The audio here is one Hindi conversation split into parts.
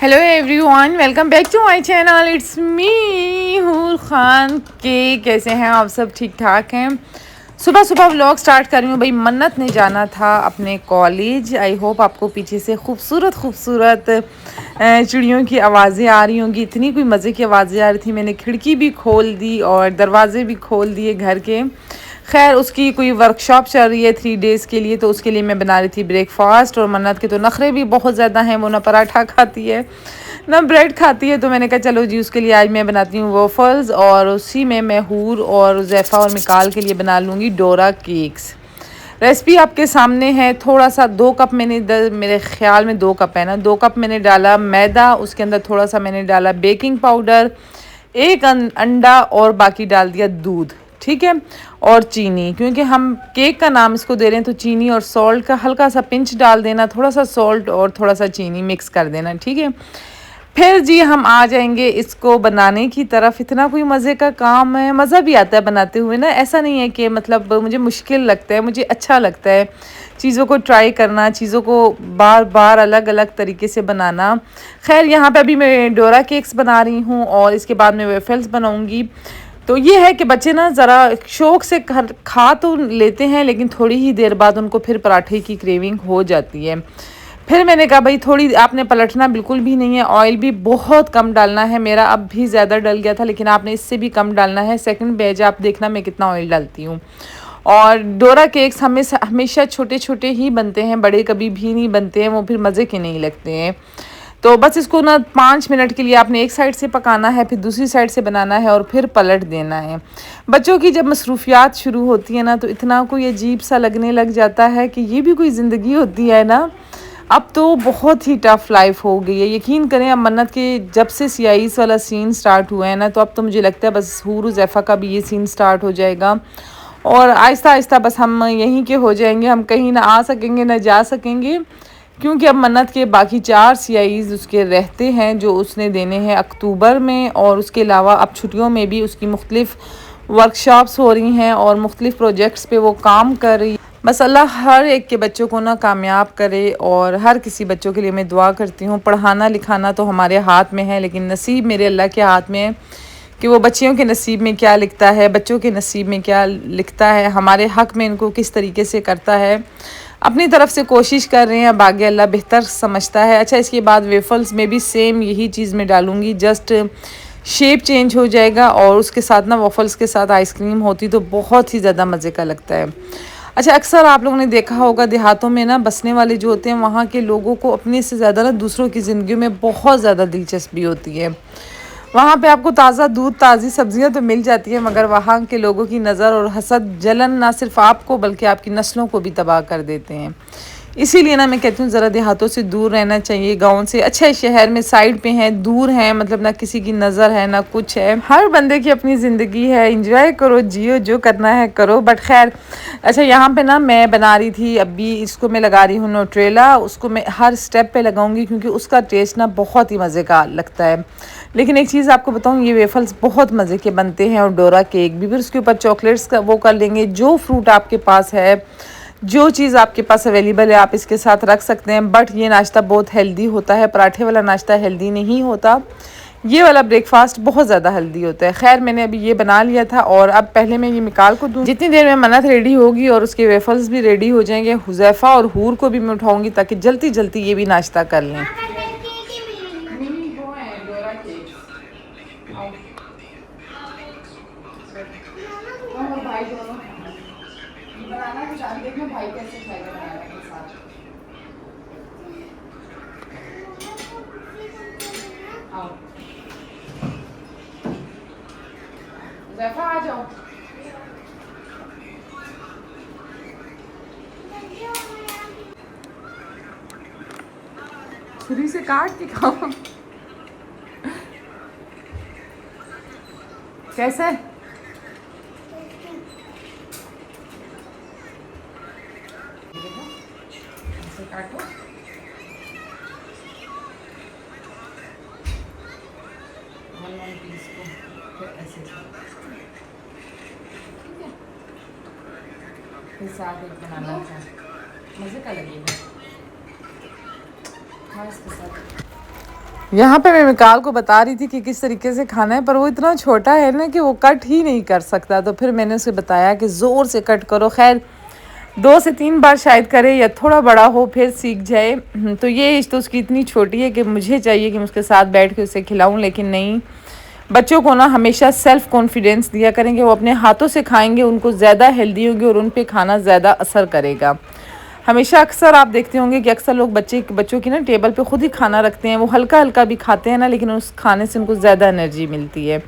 Hello everyone, welcome back to my channel. It's me Hoor Khan के। कैसे हैं आप सब? ठीक ठाक हैं। सुबह सुबह व्लॉग स्टार्ट कर रही हूँ भाई। मन्नत ने जाना था अपने कॉलेज। आई होप आपको पीछे से खूबसूरत खूबसूरत चिड़ियों की आवाज़ें आ रही होंगी। इतनी कोई मज़े की आवाज़ें आ रही थी, मैंने खिड़की भी खोल दी और दरवाजे भी खोल दिए घर के। खैर, उसकी कोई वर्कशॉप चल रही है 3 डेज़ के लिए, तो उसके लिए मैं बना रही थी ब्रेकफास्ट। और मन्नत के तो नखरे भी बहुत ज़्यादा हैं, वो ना पराठा खाती है ना ब्रेड खाती है। तो मैंने कहा चलो जी, उसके लिए आज मैं बनाती हूँ वॉफल्स, और उसी में मैं हूर और ज़ैफ़ा और मिकाल के लिए बना लूँगी डोरा केक्स। रेसिपी आपके सामने है। थोड़ा सा 2 कप मैंने मेरे ख्याल में 2 कप है ना, 2 कप मैंने डाला मैदा। उसके अंदर थोड़ा सा मैंने डाला बेकिंग पाउडर, एक अंडा, और बाकी डाल दिया दूध। ठीक है, और चीनी, क्योंकि हम केक का नाम इसको दे रहे हैं तो चीनी और सॉल्ट का हल्का सा पिंच डाल देना, थोड़ा सा सॉल्ट और थोड़ा सा चीनी मिक्स कर देना। ठीक है, फिर जी हम आ जाएंगे इसको बनाने की तरफ। इतना कोई मज़े का काम है, मज़ा भी आता है बनाते हुए ना। ऐसा नहीं है कि मतलब मुझे मुश्किल लगता है, मुझे अच्छा लगता है चीज़ों को ट्राई करना, चीज़ों को बार बार अलग अलग तरीके से बनाना। खैर, यहाँ पे अभी मैं डोरा केक्स बना रही हूँ और इसके बाद मैं वेफल्स बनाऊँगी। तो ये है कि बच्चे ना ज़रा शौक़ से खा तो लेते हैं, लेकिन थोड़ी ही देर बाद उनको फिर पराठे की क्रेविंग हो जाती है। फिर मैंने कहा भाई थोड़ी आपने पलटना बिल्कुल भी नहीं है, ऑयल भी बहुत कम डालना है। मेरा अब भी ज़्यादा डल गया था, लेकिन आपने इससे भी कम डालना है। सेकंड बैच आप देखना मैं कितना ऑयल डालती हूँ। और डोरा केक्स हमेशा छोटे छोटे ही बनते हैं, बड़े कभी भी नहीं बनते हैं, वो फिर मज़े के नहीं लगते हैं। तो बस इसको ना 5 मिनट के लिए आपने एक साइड से पकाना है, फिर दूसरी साइड से बनाना है और फिर पलट देना है। बच्चों की जब मसरूफियात शुरू होती है ना, तो इतना कोई अजीब सा लगने लग जाता है कि ये भी कोई ज़िंदगी होती है ना। अब तो बहुत ही टफ़ लाइफ हो गई है, यकीन करें। अब मन्नत के जब से CIS वाला सीन स्टार्ट हुआ है ना, तो अब तो मुझे लगता है बस हूर ज़ैफ़ा का भी ये सीन स्टार्ट हो जाएगा और आहिस्ता आहिस्ता बस हम यहीं के हो जाएंगे। हम कहीं ना आ सकेंगे ना जा सकेंगे, क्योंकि अब मन्नत के बाकी 4 CIs उसके रहते हैं जो उसने देने हैं अक्टूबर में। और उसके अलावा अब छुट्टियों में भी उसकी मुख्तलिफ़ वर्कशॉप्स हो रही हैं और मुख्तलिफ़ प्रोजेक्ट्स पे वो काम कर रही है। बस अल्लाह हर एक के बच्चों को ना कामयाब करे, और हर किसी बच्चों के लिए मैं दुआ करती हूँ। पढ़ाना लिखाना तो हमारे हाथ में है, लेकिन नसीब मेरे अल्लाह के हाथ में है कि वो बच्चियों के नसीब में क्या लिखता है, बच्चों के नसीब में क्या लिखता है, हमारे हक़ में इनको किस तरीके से करता है। अपनी तरफ से कोशिश कर रहे हैं, बाकी अल्लाह बेहतर समझता है। अच्छा, इसके बाद वेफल्स में भी सेम यही चीज़ मैं डालूँगी, जस्ट शेप चेंज हो जाएगा। और उसके साथ ना वॉफल्स के साथ आइसक्रीम होती तो बहुत ही ज़्यादा मज़े का लगता है। अच्छा, अक्सर आप लोगों ने देखा होगा देहातों में ना बसने वाले जो होते हैं, वहाँ के लोगों को अपने से ज़्यादा ना दूसरों की ज़िंदगी में बहुत ज़्यादा दिलचस्पी होती है। वहाँ पे आपको ताज़ा दूध, ताज़ी सब्जियाँ तो मिल जाती है, मगर वहाँ के लोगों की नज़र और हसद, जलन ना सिर्फ आपको बल्कि आपकी नस्लों को भी तबाह कर देते हैं। इसीलिए ना मैं कहती हूँ ज़रा देहातों से दूर रहना चाहिए, गाँव से। अच्छा, शहर में साइड पे हैं, दूर हैं, मतलब ना किसी की नज़र है ना कुछ है। हर बंदे की अपनी ज़िंदगी है, इंजॉय करो, जियो, जो करना है करो। बट खैर, अच्छा, यहाँ पे ना मैं बना रही थी, अभी इसको मैं लगा रही हूँ न्यूट्रेला। उसको मैं हर स्टेप पे लगाऊंगी क्योंकि उसका टेस्ट ना बहुत ही मज़े का लगता है। लेकिन एक चीज़ आपको बताऊँ, ये वेफल्स बहुत मज़े के बनते हैं, और डोरा केक भी। फिर उसके ऊपर चॉकलेट्स का वो कर लेंगे। जो फ्रूट आपके पास है, जो चीज़ आपके पास अवेलेबल है, आप इसके साथ रख सकते हैं। बट ये नाश्ता बहुत हेल्दी होता है, पराठे वाला नाश्ता हेल्दी नहीं होता, ये वाला ब्रेकफास्ट बहुत ज़्यादा हेल्दी होता है। खैर, मैंने अभी ये बना लिया था और अब पहले मैं ये मिकाल को दूँ। जितनी देर में मन्नत रेडी होगी और उसके वेफल्स भी रेडी हो जाएंगे, हुज़ैफ़ा और हूर को भी मैं उठाऊँगी ताकि जल्दी जल्दी ये भी नाश्ता कर लें। देखना भाई कैसे खाएगा बनाना के साथ। आओ ज़ैफ़ा, आ जाओ। छुरी से काट के खाओ। कैसे? ऐसे काटो। वन पीस को फिर ऐसे, ठीक है। फिर साथ एक बनाना था, मज़े का लगेगा। हाँ, इसके साथ यहाँ पे मैं मिकाल को बता रही थी कि किस तरीके से खाना है, पर वो इतना छोटा है ना कि वो कट ही नहीं कर सकता। तो फिर मैंने उसे बताया कि ज़ोर से कट करो। खैर 2 से 3 बार शायद करे या थोड़ा बड़ा हो फिर सीख जाए। तो ये एज तो उसकी इतनी छोटी है कि मुझे चाहिए कि मैं उसके साथ बैठ के उसे खिलाऊं, लेकिन नहीं। बच्चों को ना हमेशा सेल्फ़ कॉन्फिडेंस दिया करेंगे, वो अपने हाथों से खाएंगे, उनको ज़्यादा हेल्दी होंगे और उन पे खाना ज़्यादा असर करेगा। हमेशा अक्सर आप देखते होंगे कि अक्सर लोग बच्चों की ना टेबल पे खुद ही खाना रखते हैं। वो हल्का हल्का भी खाते हैं ना, लेकिन उस खाने से उनको ज़्यादा एनर्जी मिलती है।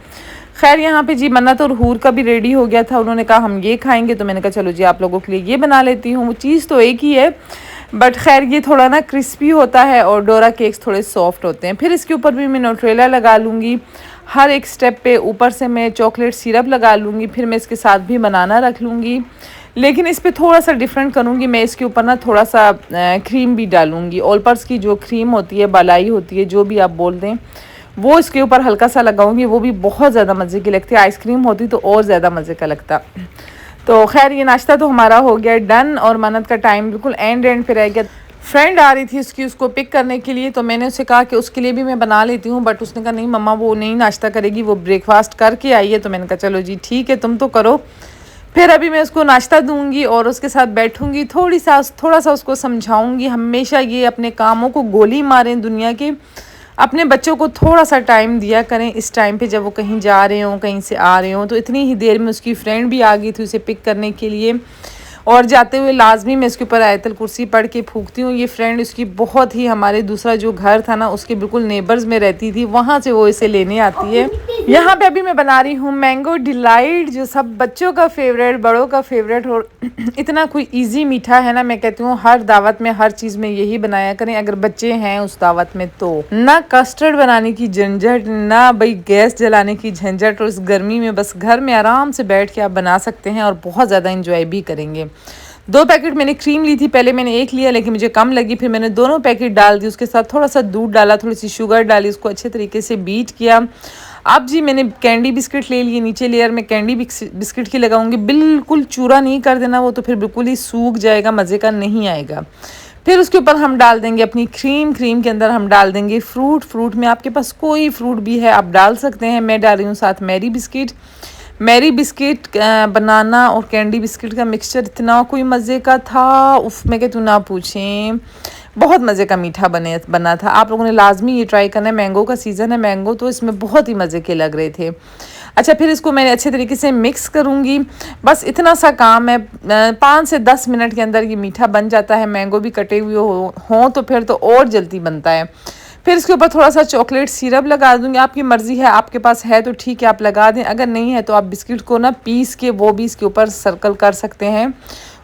खैर यहाँ पे जी मन्नत और हूर का भी रेडी हो गया था। उन्होंने कहा हम ये खाएंगे, तो मैंने कहा चलो जी आप लोगों के लिए ये बना लेती हूँ। वो चीज़ तो एक ही है, बट खैर ये थोड़ा ना क्रिस्पी होता है और डोरा केक्स थोड़े सॉफ्ट होते हैं। फिर इसके ऊपर भी मैं न्यूट्रेला लगा लूँगी। हर एक स्टेप पे ऊपर से मैं चॉकलेट सिरप लगा लूँगी। फिर मैं इसके साथ भी बनाना रख लूँगी, लेकिन इस पे थोड़ा सा डिफरेंट करूँगी। मैं इसके ऊपर ना थोड़ा सा क्रीम भी डालूँगी। ऑलपर्स की जो क्रीम होती है, बालाई होती है, जो भी आप बोल दें, वो इसके ऊपर हल्का सा लगाऊंगी। वो भी बहुत ज़्यादा मज़े की लगती है। आइसक्रीम होती तो और ज़्यादा मज़े का लगता। तो खैर ये नाश्ता तो हमारा हो गया डन, और मन्नत का टाइम बिल्कुल एंड पे रह गया। फ्रेंड आ रही थी उसको पिक करने के लिए, तो मैंने उसे कहा कि उसके लिए भी मैं बना लेती हूँ, बट उसने कहा नहीं मम्मा वो नहीं नाश्ता करेगी, वो ब्रेकफास्ट करके आई है। तो मैंने कहा चलो जी ठीक है, तुम तो करो। फिर अभी मैं उसको नाश्ता दूंगी और उसके साथ बैठूंगी, थोड़ा सा उसको समझाऊंगी। हमेशा ये अपने कामों को गोली मारें दुनिया के, अपने बच्चों को थोड़ा सा टाइम दिया करें। इस टाइम पे जब वो कहीं जा रहे हों, कहीं से आ रहे हों, तो इतनी ही देर में उसकी फ्रेंड भी आ गई थी उसे पिक करने के लिए। और जाते हुए लाजमी मैं इसके ऊपर आयतल कुर्सी पढ़ के फूंकती हूँ। ये फ्रेंड इसकी बहुत ही, हमारे दूसरा जो घर था ना उसके बिल्कुल नेबर्स में रहती थी, वहाँ से वो इसे लेने आती है। यहाँ पे अभी मैं बना रही हूँ मैंगो डिलाइट, जो सब बच्चों का फेवरेट, बड़ों का फेवरेट। और इतना कोई इजी मीठा है ना, मैं कहती हूँ हर दावत में, हर चीज़ में यही बनाया करें अगर बच्चे हैं उस दावत में। तो ना कस्टर्ड बनाने की झंझट, ना भाई गैस जलाने की झंझट, और इस गर्मी में बस घर में आराम से बैठ के आप बना सकते हैं और बहुत ज़्यादा इंजॉय भी करेंगे। 2 पैकेट मैंने क्रीम ली थी, पहले मैंने एक लिया लेकिन मुझे कम लगी, फिर मैंने दोनों पैकेट डाल दी। उसके साथ थोड़ा सा दूध डाला, थोड़ी सी शुगर डाली, उसको अच्छे तरीके से बीट किया। अब जी मैंने कैंडी बिस्किट ले लिए, नीचे लेयर में कैंडी बिस्किट की लगाऊंगी। बिल्कुल चूरा नहीं कर देना, वो तो फिर बिल्कुल ही सूख जाएगा, मज़े का नहीं आएगा। फिर उसके ऊपर हम डाल देंगे अपनी क्रीम के अंदर हम डाल देंगे फ्रूट में आपके पास कोई फ्रूट भी है आप डाल सकते हैं। मैं डाल रही हूँ साथ मैरी बिस्किट, बनाना और कैंडी बिस्किट का मिक्सचर इतना कोई मज़े का था, उफ मैं कहती हूँ ना पूछें, बहुत मज़े का मीठा बना था। आप लोगों ने लाजमी ये ट्राई करना है, मैंगो का सीज़न है, मैंगो तो इसमें बहुत ही मज़े के लग रहे थे। अच्छा फिर इसको मैंने अच्छे तरीके से मिक्स करूँगी, बस इतना सा काम है। 5 से 10 मिनट के अंदर ये मीठा बन जाता है। मैंगो भी कटे हुए हों तो फिर तो और जल्दी बनता है। फिर इसके ऊपर थोड़ा सा चॉकलेट सिरप लगा दूंगी, आपकी मर्ज़ी है, आपके पास है तो ठीक है आप लगा दें, अगर नहीं है तो आप बिस्किट को ना पीस के वो भी इसके ऊपर सर्कल कर सकते हैं,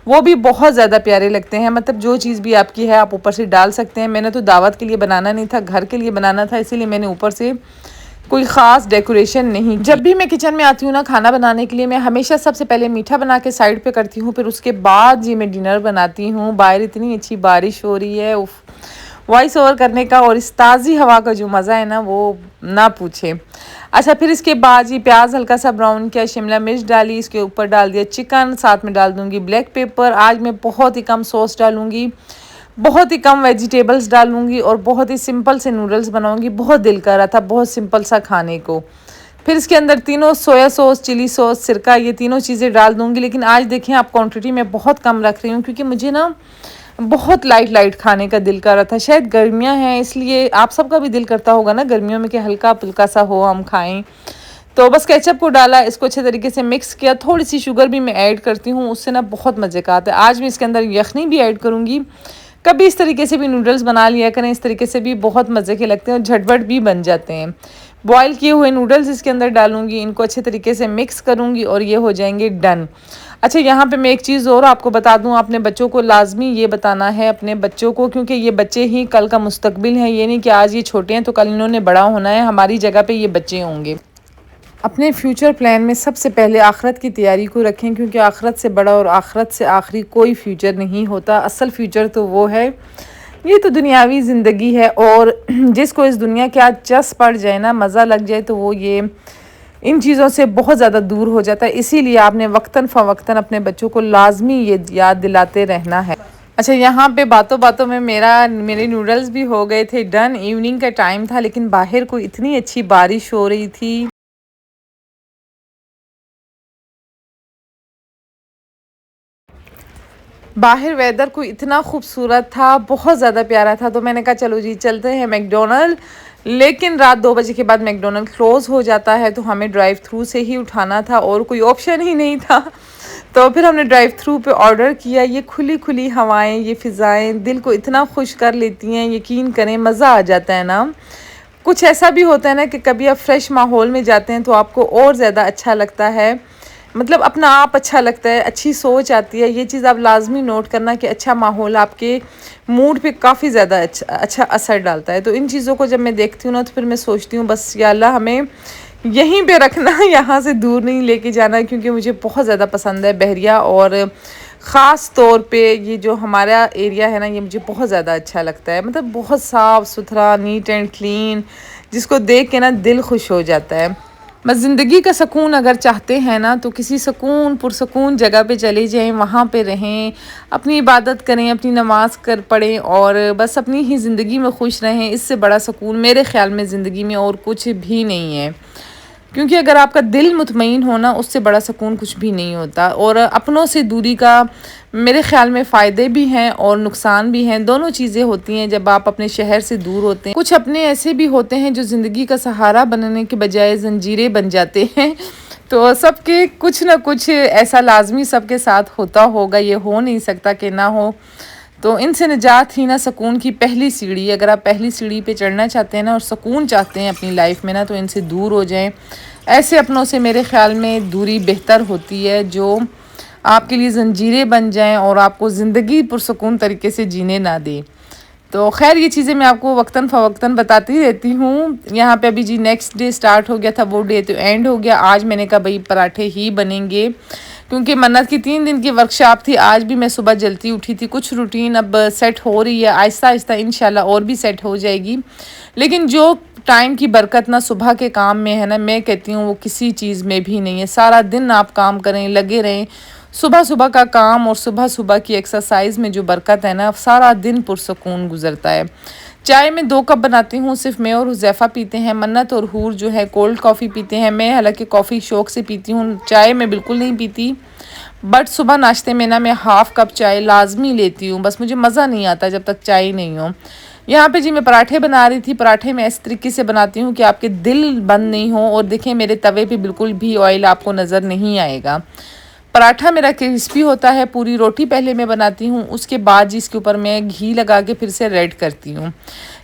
वो भी बहुत ज़्यादा प्यारे लगते हैं। मतलब जो चीज़ भी आपकी है आप ऊपर से डाल सकते हैं। मैंने तो दावत के लिए बनाना नहीं था, घर के लिए बनाना था, इसीलिए मैंने ऊपर से कोई ख़ास डेकोरेशन नहीं। जब भी मैं किचन में आती हूँ ना खाना बनाने के लिए, मैं हमेशा सबसे पहले मीठा बना के साइड पे करती हूँ, फिर उसके बाद जी मैं डिनर बनाती हूँ। बाहर इतनी अच्छी बारिश हो रही है, उफ, वॉइस ओवर करने का और इस ताज़ी हवा का जो मज़ा है ना वो ना पूछे। अच्छा फिर इसके बाद ये प्याज हल्का सा ब्राउन किया, शिमला मिर्च डाली, इसके ऊपर डाल दिया चिकन, साथ में डाल दूंगी ब्लैक पेपर। आज मैं बहुत ही कम सॉस डालूंगी, बहुत ही कम वेजिटेबल्स डालूंगी और बहुत ही सिंपल से नूडल्स बनाऊंगी। बहुत दिल कर रहा था बहुत सिंपल सा खाने को। फिर इसके अंदर तीनों सोया सॉस, चिली सॉस, सिरका, ये तीनों चीज़ें डाल दूंगी। लेकिन आज देखें आप क्वांटिटी में बहुत कम रख रही हूँ, क्योंकि मुझे ना बहुत लाइट खाने का दिल कर रहा था। शायद गर्मियाँ हैं इसलिए, आप सबका भी दिल करता होगा ना गर्मियों में कि हल्का फुल्का सा हो हम खाएं। तो बस केचप को डाला, इसको अच्छे तरीके से मिक्स किया, थोड़ी सी शुगर भी मैं ऐड करती हूँ, उससे ना बहुत मज़े का आता है। आज मैं इसके अंदर यखनी भी ऐड करूँगी। कभी इस तरीके से भी नूडल्स बना लिया करें, इस तरीके से भी बहुत मज़े के लगते हैं और झटपट भी बन जाते हैं। बॉयल किए हुए नूडल्स इसके अंदर डालूंगी, इनको अच्छे तरीके से मिक्स करूंगी और ये हो जाएंगे डन। अच्छा यहाँ पे मैं एक चीज़ और आपको बता दूं, अपने बच्चों को लाजमी ये बताना है अपने बच्चों को, क्योंकि ये बच्चे ही कल का मुस्तकबिल हैं। ये नहीं कि आज ये छोटे हैं तो कल इन्होंने बड़ा होना है, हमारी जगह पे ये बच्चे होंगे। अपने फ्यूचर प्लान में सबसे पहले आखरत की तैयारी को रखें, क्योंकि आखरत से बड़ा और आखरत से आखिरी कोई फ्यूचर नहीं होता। असल फ्यूचर तो वो है, ये तो दुनियावी ज़िंदगी है, और जिसको इस दुनिया के आज चस पड़ जाए ना, मज़ा लग जाए, तो वो ये इन चीज़ों से बहुत ज़्यादा दूर हो जाता है। इसीलिए आपने वक्तन फ़वक्तन अपने बच्चों को लाजमी ये याद दिलाते रहना है। अच्छा, यहाँ पे बातों बातों में मेरे नूडल्स भी हो गए थे डन। इवनिंग का टाइम था लेकिन बाहर को इतनी अच्छी बारिश हो रही थी। बाहर वेदर को इतना खूबसूरत था, बहुत ज़्यादा प्यारा था, तो मैंने कहा चलो जी चलते हैं मैकडोनल्ड। लेकिन रात 2 बजे के बाद मैकडोनल्ड क्लोज़ हो जाता है, तो हमें ड्राइव थ्रू से ही उठाना था और कोई ऑप्शन ही नहीं था। तो फिर हमने ड्राइव थ्रू पे ऑर्डर किया। ये खुली खुली हवाएं, ये फ़िज़ाएं दिल को इतना खुश कर लेती हैं, यकीन करें मज़ा आ जाता है ना। कुछ ऐसा भी होता है ना कि कभी आप फ्रेश माहौल में जाते हैं तो आपको और ज़्यादा अच्छा लगता है, मतलब अपना आप अच्छा लगता है, अच्छी सोच आती है। ये चीज़ आप लाजमी नोट करना कि अच्छा माहौल आपके मूड पे काफ़ी ज़्यादा अच्छा असर डालता है। तो इन चीज़ों को जब मैं देखती हूँ ना तो फिर मैं सोचती हूँ बस या अल्लाह हमें यहीं पे रखना, यहाँ से दूर नहीं लेके जाना, क्योंकि मुझे बहुत ज़्यादा पसंद है बहरिया। और ख़ास तौर पे ये जो हमारा एरिया है ना, ये मुझे बहुत ज़्यादा अच्छा लगता है, मतलब बहुत साफ़ सुथरा, नीट एंड क्लीन, जिसको देख के ना दिल खुश हो जाता है। बस ज़िंदगी का सुकून अगर चाहते हैं ना तो किसी सुकून पुरसुकून जगह पे चले जाएं, वहाँ पे रहें, अपनी इबादत करें, अपनी नमाज कर पढ़ें और बस अपनी ही ज़िंदगी में खुश रहें। इससे बड़ा सुकून मेरे ख़्याल में ज़िंदगी में और कुछ भी नहीं है, क्योंकि अगर आपका दिल मुतमईन हो ना, उससे बड़ा सुकून कुछ भी नहीं होता। और अपनों से दूरी का मेरे ख़्याल में फ़ायदे भी हैं और नुकसान भी हैं, दोनों चीज़ें होती हैं जब आप अपने शहर से दूर होते हैं। कुछ अपने ऐसे भी होते हैं जो ज़िंदगी का सहारा बनने के बजाय ज़ंजीरें बन जाते हैं। तो सबके कुछ ना कुछ ऐसा लाजमी सबके साथ होता होगा, ये हो नहीं सकता कि ना हो। तो इनसे निजात ही ना सुकून की पहली सीढ़ी। अगर आप पहली सीढ़ी पे चढ़ना चाहते हैं ना और सुकून चाहते हैं अपनी लाइफ में ना, तो इनसे दूर हो जाएं। ऐसे अपनों से मेरे ख़्याल में दूरी बेहतर होती है, जो आपके लिए ज़ंजीरें बन जाएं और आपको ज़िंदगी पुरसुकून तरीके से जीने ना दें। तो खैर ये चीज़ें मैं आपको वक्तन फ़वक्तन बताती रहती हूँ। यहाँ पे अभी जी नेक्स्ट डे स्टार्ट हो गया था, वो डे तो एंड हो गया। आज मैंने कहा भाई पराठे ही बनेंगे, क्योंकि मन्नत की 3 दिन की वर्कशॉप थी। आज भी मैं सुबह जल्दी उठी थी, कुछ रूटीन अब सेट हो रही है, आहिस्ता आहिस्ता इंशाल्लाह और भी सेट हो जाएगी। लेकिन जो टाइम की बरकत ना सुबह के काम में है ना, मैं कहती हूँ वो किसी चीज़ में भी नहीं है। सारा दिन आप काम करें, लगे रहें, सुबह सुबह का काम और सुबह सुबह की एक्सरसाइज में जो बरकत है ना, सारा दिन पुरसुकून गुजरता है। चाय में 2 कप बनाती हूँ, सिर्फ मैं और हुज़ैफ़ा पीते हैं। मन्नत और हूर जो है कोल्ड कॉफ़ी पीते हैं। मैं हालांकि कॉफ़ी शौक़ से पीती हूँ, चाय मैं बिल्कुल नहीं पीती, बट सुबह नाश्ते में ना मैं हाफ़ कप चाय लाजमी लेती हूँ। बस मुझे मज़ा नहीं आता जब तक चाय नहीं हो। यहाँ पे जी मैं पराठे बना रही थी। पराठे मैं इस तरीके से बनाती हूँ कि आपके दिल बंद नहीं हो। और देखें मेरे तवे पे बिल्कुल भी ऑयल आपको नज़र नहीं आएगा। पराठा मेरा क्रिस्पी होता है। पूरी रोटी पहले मैं बनाती हूँ, उसके बाद जी इसके ऊपर मैं घी लगा के फिर से रेड करती हूँ।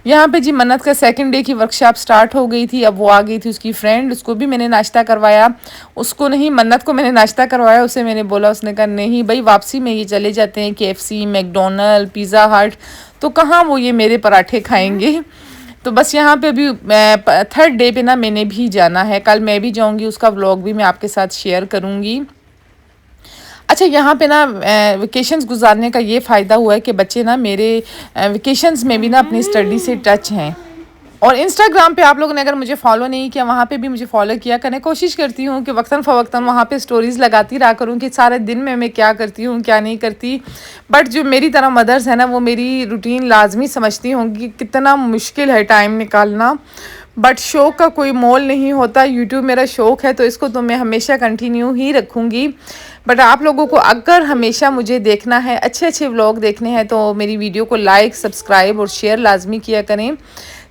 यहाँ पे जी मन्नत का सेकंड डे की वर्कशॉप स्टार्ट हो गई थी। अब वो आ गई थी उसकी फ्रेंड, उसको भी मैंने नाश्ता करवाया। उसको नहीं, मन्नत को मैंने नाश्ता करवाया। उसे मैंने बोला, उसने कहा नहीं भाई वापसी में ये चले जाते हैं KFC, मैकडोनल्ड, पिज़्ज़ा हट, तो कहाँ वो ये मेरे पराठे खाएंगे। तो बस यहाँ पे अभी थर्ड डे पे ना मैंने भी जाना है, कल मैं भी जाऊँगी, उसका व्लॉग भी मैं आपके साथ शेयर करूँगी। अच्छा, यहाँ पे ना वेकेशंस गुजारने का ये फ़ायदा हुआ है कि बच्चे ना मेरे वेकेशंस में भी ना अपनी स्टडी से टच हैं। और इंस्टाग्राम पे आप लोगों ने अगर मुझे फॉलो नहीं किया, वहाँ पे भी मुझे फॉलो किया करें। कोशिश करती हूँ कि वक्तन फ़वक्तन वहाँ पे स्टोरीज़ लगाती रहा करूँ कि सारे दिन में मैं क्या करती हूँ क्या नहीं करती। बट जो मेरी तरह मदर्स है ना, वो मेरी रूटीन लाजमी समझती होंगी कि कितना मुश्किल है टाइम निकालना। बट शौक़ का कोई मोल नहीं होता। यूट्यूब मेरा शौक़ है तो इसको तो मैं हमेशा कंटिन्यू ही रखूँगी। बट आप लोगों को अगर हमेशा मुझे देखना है, अच्छे अच्छे व्लॉग देखने हैं, तो मेरी वीडियो को लाइक, सब्सक्राइब और शेयर लाजमी किया करें।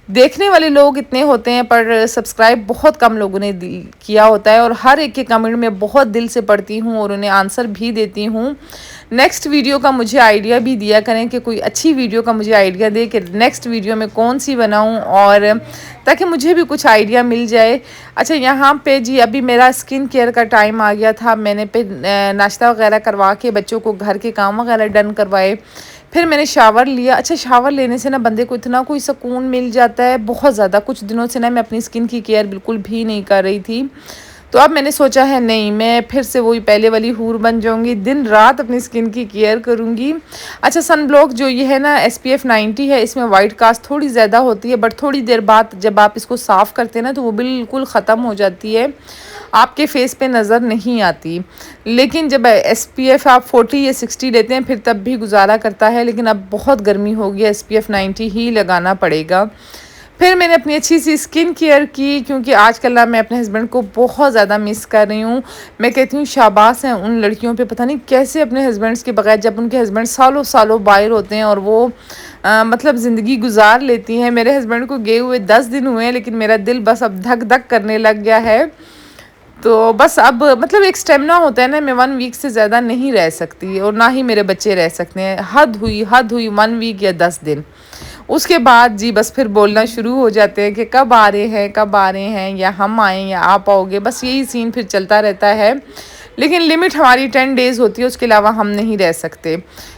देखने वाले लोग इतने होते हैं पर सब्सक्राइब बहुत कम लोगों ने किया होता है। और हर एक के कमेंट में बहुत दिल से पढ़ती हूँ और उन्हें आंसर भी देती हूँ। नेक्स्ट वीडियो का मुझे आइडिया भी दिया करें कि कोई अच्छी वीडियो का मुझे आइडिया दे कि नेक्स्ट वीडियो में कौन सी बनाऊं, और ताकि मुझे भी कुछ आइडिया मिल जाए। अच्छा, यहाँ पे जी अभी मेरा स्किन केयर का टाइम आ गया था। मैंने पे नाश्ता वगैरह करवा के बच्चों को घर के काम वगैरह डन करवाए, फिर मैंने शावर लिया। अच्छा, शावर लेने से ना बंदे को इतना कोई सुकून मिल जाता है बहुत ज़्यादा। कुछ दिनों से ना मैं अपनी स्किन की केयर बिल्कुल भी नहीं कर रही थी, तो अब मैंने सोचा है नहीं, मैं फिर से वही पहले वाली हूर बन जाऊंगी, दिन रात अपनी स्किन की केयर करूंगी। अच्छा, सन ब्लॉक जो ये है ना SPF 90 है, इसमें वाइट कास्ट थोड़ी ज़्यादा होती है, बट थोड़ी देर बाद जब आप इसको साफ़ करते हैं ना तो वो बिल्कुल ख़त्म हो जाती है। आपके फेस पे नज़र नहीं आती। लेकिन जब SPF आप 40 या 60 लेते हैं फिर तब भी गुजारा करता है, लेकिन अब बहुत गर्मी हो गई, SPF 90 ही लगाना पड़ेगा। फिर मैंने अपनी अच्छी सी स्किन केयर की, क्योंकि आजकल ना मैं अपने हस्बैंड को बहुत ज़्यादा मिस कर रही हूँ। मैं कहती हूँ शाबाश हैं उन लड़कियों पे, पता नहीं कैसे अपने हस्बैंड्स के बगैर, जब उनके हस्बैंड सालों सालों बाहर होते हैं और वो मतलब ज़िंदगी गुजार लेती हैं। मेरे हस्बैंड को गए हुए 10 दिन हुए हैं, लेकिन मेरा दिल बस अब धक धक करने लग गया है। तो बस अब मतलब एक स्टेमिना होता है ना, मैं 1 वीक से ज़्यादा नहीं रह सकती और ना ही मेरे बच्चे रह सकते हैं। हद हुई 1 वीक या 10 दिन। उसके बाद जी बस फिर बोलना शुरू हो जाते हैं कि कब आ रहे हैं, या हम आएँ या आप आओगे, बस यही सीन फिर चलता रहता है। लेकिन लिमिट हमारी 10 डेज़ होती है, उसके अलावा हम नहीं रह सकते।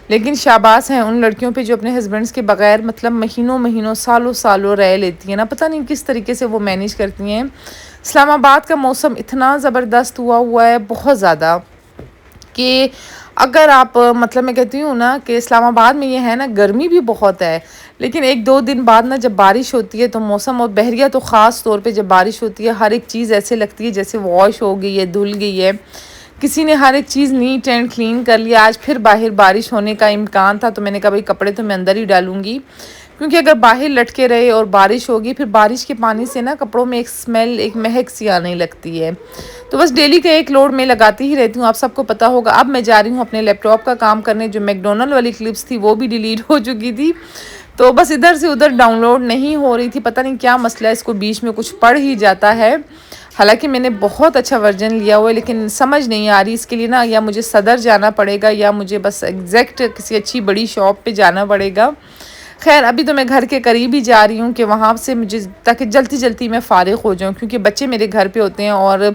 लेकिन शाबाश हैं उन लड़कियों पे जो अपने हस्बैंड्स के बगैर मतलब महीनों सालों सालों रह लेती हैं ना, पता नहीं किस तरीके से वो मैनेज करती हैं। इस्लामाबाद का मौसम इतना ज़बरदस्त हुआ है, बहुत ज़्यादा, कि अगर आप मतलब मैं कहती हूँ ना कि इस्लामाबाद में ये है ना, गर्मी भी बहुत है, लेकिन 1-2 दिन बाद ना जब बारिश होती है तो मौसम, और बहरिया तो ख़ास तौर पे जब बारिश होती है, हर एक चीज़ ऐसे लगती है जैसे वॉश हो गई है, धुल गई है। किसी ने हर एक चीज़ नीट एंड क्लीन कर लिया। आज फिर बाहर बारिश होने का इम्कान था, तो मैंने कहा भाई कपड़े तो मैं अंदर ही डालूँगी, क्योंकि अगर बाहर लटके रहे और बारिश होगी, फिर बारिश के पानी से ना कपड़ों में एक स्मेल, एक महक सी आने लगती है। तो बस डेली का एक लोड मैं लगाती ही रहती हूँ, आप सबको पता होगा। अब मैं जा रही हूँ अपने लैपटॉप का काम करने, जो मैकडोनल्ड वाली क्लिप्स थी वो भी डिलीट हो चुकी थी, तो बस इधर से उधर डाउनलोड नहीं हो रही थी। पता नहीं क्या मसला है, इसको बीच में कुछ पड़ ही जाता है। हालांकि मैंने बहुत अच्छा वर्जन लिया हुआ है, लेकिन समझ नहीं आ रही इसके लिए ना, या मुझे सदर जाना पड़ेगा या मुझे बस एग्जैक्ट किसी अच्छी बड़ी शॉप पे जाना पड़ेगा। खैर अभी तो मैं घर के करीब ही जा रही हूँ कि वहाँ से मुझे, ताकि जल्दी मैं फ़ारिग हो जाऊँ, क्योंकि बच्चे मेरे घर पे होते हैं और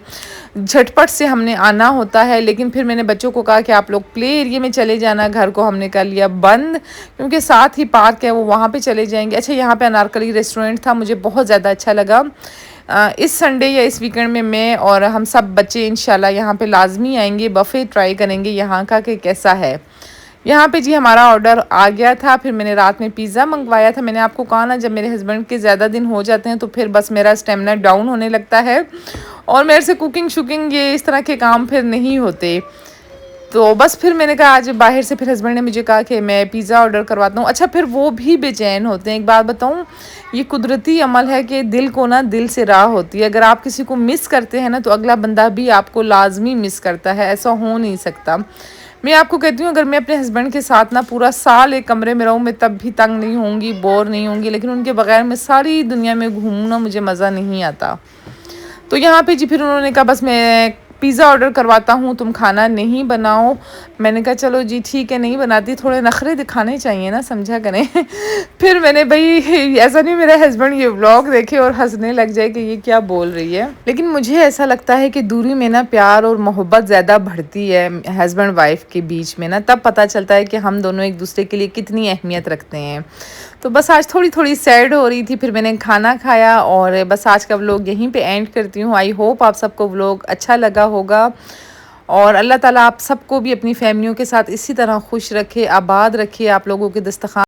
झटपट से हमने आना होता है। लेकिन फिर मैंने बच्चों को कहा कि आप लोग प्ले एरिया में चले जाना, घर को हमने कर लिया बंद, क्योंकि साथ ही पार्क है, वो वहाँ पे चले जाएंगे। अच्छा, यहाँ पे अनारकली रेस्टोरेंट था, मुझे बहुत ज़्यादा अच्छा लगा। इस संडे या इस वीकेंड में मैं और हम सब बच्चे इंशाल्लाह यहाँ पे लाजमी आएंगे, बफ़े ट्राई करेंगे यहाँ का कि कैसा है। यहाँ पे जी हमारा ऑर्डर आ गया था। फिर मैंने रात में पिज़्ज़ा मंगवाया था। मैंने आपको कहा ना, जब मेरे हस्बैंड के ज़्यादा दिन हो जाते हैं तो फिर बस मेरा स्टेमिना डाउन होने लगता है और मेरे से कुकिंग शुकिंग ये इस तरह के काम फिर नहीं होते। तो बस फिर मैंने कहा आज बाहर से, फिर हस्बैंड ने मुझे कहा कि मैं पिज़्ज़ा ऑर्डर करवाता हूँ। अच्छा, फिर वो भी बेचैन होते हैं। एक बात बताऊँ, ये कुदरती अमल है कि दिल को ना दिल से राह होती है। अगर आप किसी को मिस करते हैं ना, तो अगला बंदा भी आपको लाजमी मिस करता है, ऐसा हो नहीं सकता। मैं आपको कहती हूँ, अगर मैं अपने हस्बैंड के साथ ना पूरा साल एक कमरे में रहूँ, मैं तब भी तंग नहीं होंगी, बोर नहीं होंगी, लेकिन उनके बगैर मैं सारी दुनिया में घूमना मुझे मज़ा नहीं आता। तो यहाँ पे जी फिर उन्होंने कहा बस मैं पिज़्ज़ा ऑर्डर करवाता हूँ, तुम खाना नहीं बनाओ। मैंने कहा चलो जी ठीक है, नहीं बनाती, थोड़े नखरे दिखाने चाहिए ना, समझा करें। फिर मैंने भाई, ऐसा नहीं मेरा हस्बैंड ये व्लॉग देखे और हंसने लग जाए कि ये क्या बोल रही है, लेकिन मुझे ऐसा लगता है कि दूरी में ना प्यार और मोहब्बत ज़्यादा बढ़ती है हस्बैंड वाइफ के बीच में ना, तब पता चलता है कि हम दोनों एक दूसरे के लिए कितनी अहमियत रखते हैं। तो बस आज थोड़ी सैड हो रही थी, फिर मैंने खाना खाया और बस आज का व्लॉग यहीं पे एंड करती हूँ। आई होप आप सबको व्लॉग अच्छा लगा होगा और अल्लाह ताला आप सबको भी अपनी फैमिलियों के साथ इसी तरह खुश रखे, आबाद रखे। आप लोगों के दस्तरखान